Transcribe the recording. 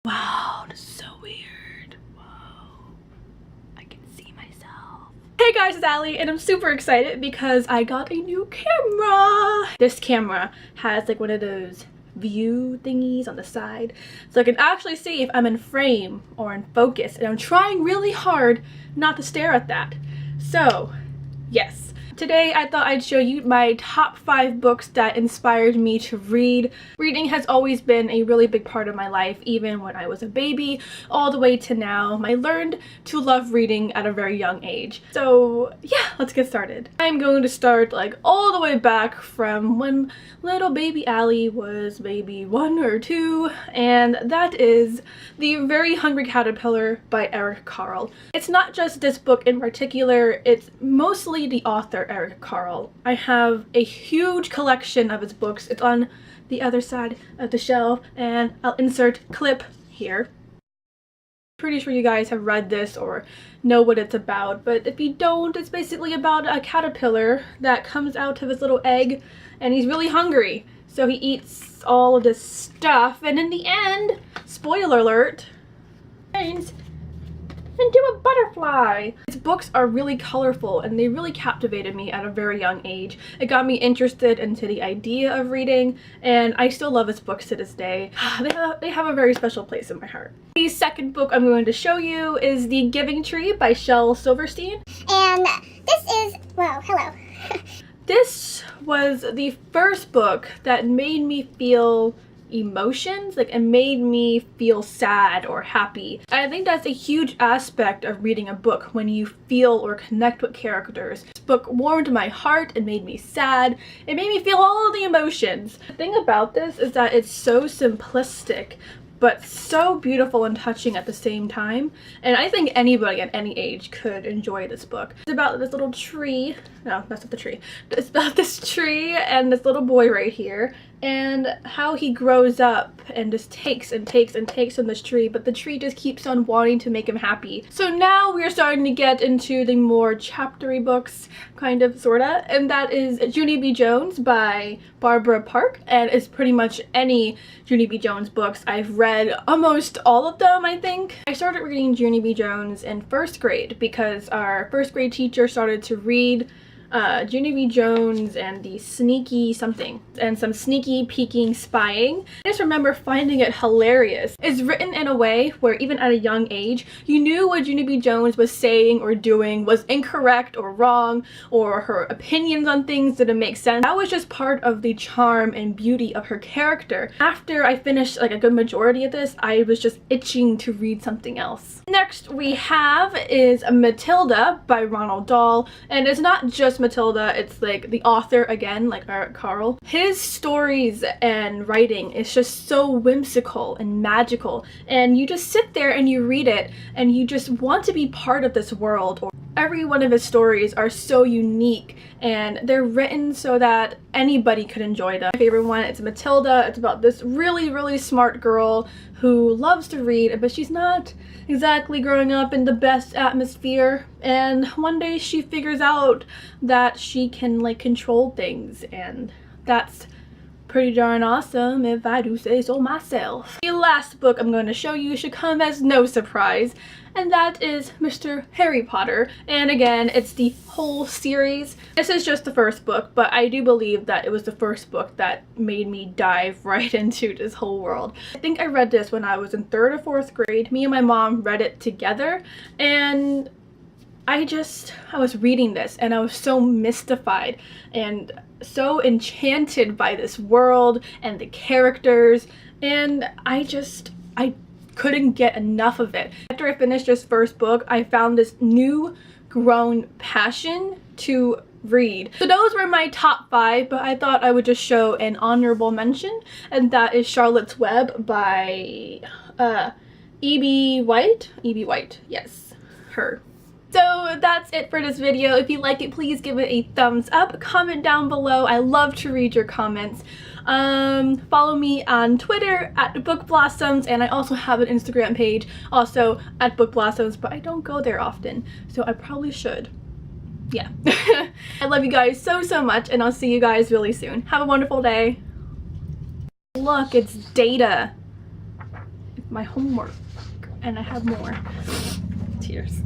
Wow, that's so weird. Whoa, I can see myself. Hey guys, it's Allie, and I'm super excited because I got a new camera. This camera has like one of those view thingies on the side, so I can actually see if I'm in frame or in focus, and I'm trying really hard not to stare at that. So, yes. Today I thought I'd show you my top 5 books that inspired me to read. Reading has always been a really big part of my life, even when I was a baby, all the way to now. I learned to love reading at a very young age. So yeah, let's get started. I'm going to start like all the way back from when little baby Allie was maybe 1 or 2, and that is The Very Hungry Caterpillar by Eric Carle. It's not just this book in particular, it's mostly the author Eric Carle. I have a huge collection of his books. It's on the other side of the shelf, and I'll insert clip here. Pretty sure you guys have read this or know what it's about, but if you don't, it's basically about a caterpillar that comes out of his little egg and he's really hungry. So he eats all of this stuff, and in the end, spoiler alert, turns into a butterfly. His books are really colorful and they really captivated me at a very young age. It got me interested into the idea of reading, and I still love his books to this day. They have a very special place in my heart. The second book I'm going to show you is The Giving Tree by Shel Silverstein. And this is, well, hello. This was the first book that made me feel emotions, like it made me feel sad or happy. I think that's a huge aspect of reading a book, when you feel or connect with characters. This book warmed my heart, it made me sad, it made me feel all of the emotions. The thing about this is that it's so simplistic but so beautiful and touching at the same time, and I think anybody at any age could enjoy this book. It's about this little tree, no, that's not the tree. It's about this tree and this little boy right here, and how he grows up and just takes and takes and takes from this tree, but the tree just keeps on wanting to make him happy. So now we're starting to get into the more chaptery books, kind of, sorta, and that is Judy B Jones by Barbara Park, and it's pretty much any Judy B Jones books. I've read almost all of them, I think. I started reading Judy B Jones in 1st grade because our 1st grade teacher started to read Judy B Jones and the sneaky something and some sneaky peeking spying. I just remember finding it hilarious. It's written in a way where even at a young age you knew what Judy B Jones was saying or doing was incorrect or wrong, or her opinions on things didn't make sense. That was just part of the charm and beauty of her character. After I finished like a good majority of this, I was just itching to read something else. Next we have is Matilda by Ronald Doll, and it's not just Matilda, it's like the author again, like Eric Carle. His stories and writing is just so whimsical and magical, and you just sit there and you read it and you just want to be part of this world. Or every one of his stories are so unique and they're written so that anybody could enjoy them. My favorite one is Matilda. It's about this really smart girl who loves to read, but she's not exactly growing up in the best atmosphere, and one day she figures out that she can like control things, and that's pretty darn awesome if I do say so myself. The last book I'm going to show you should come as no surprise, and that is Mr. Harry Potter, and again it's the whole series. This is just the first book, but I do believe that it was the first book that made me dive right into this whole world. I think I read this when I was in 3rd or 4th grade. Me and my mom read it together, and I was reading this and I was so mystified and so enchanted by this world and the characters, and I couldn't get enough of it. After I finished this first book, I found this new grown passion to read. So those were my top 5, but I thought I would just show an honorable mention, and that is Charlotte's Web by E.B. White. E.B. White, yes, her. So that's it for this video. If you like it, please give it a thumbs up. Comment down below. I love to read your comments. Follow me on Twitter at Book Blossoms, and I also have an Instagram page also at Book Blossoms, but I don't go there often, so I probably should. Yeah. I love you guys so much, and I'll see you guys really soon. Have a wonderful day. Look, it's data. my homework, and I have more. Tears.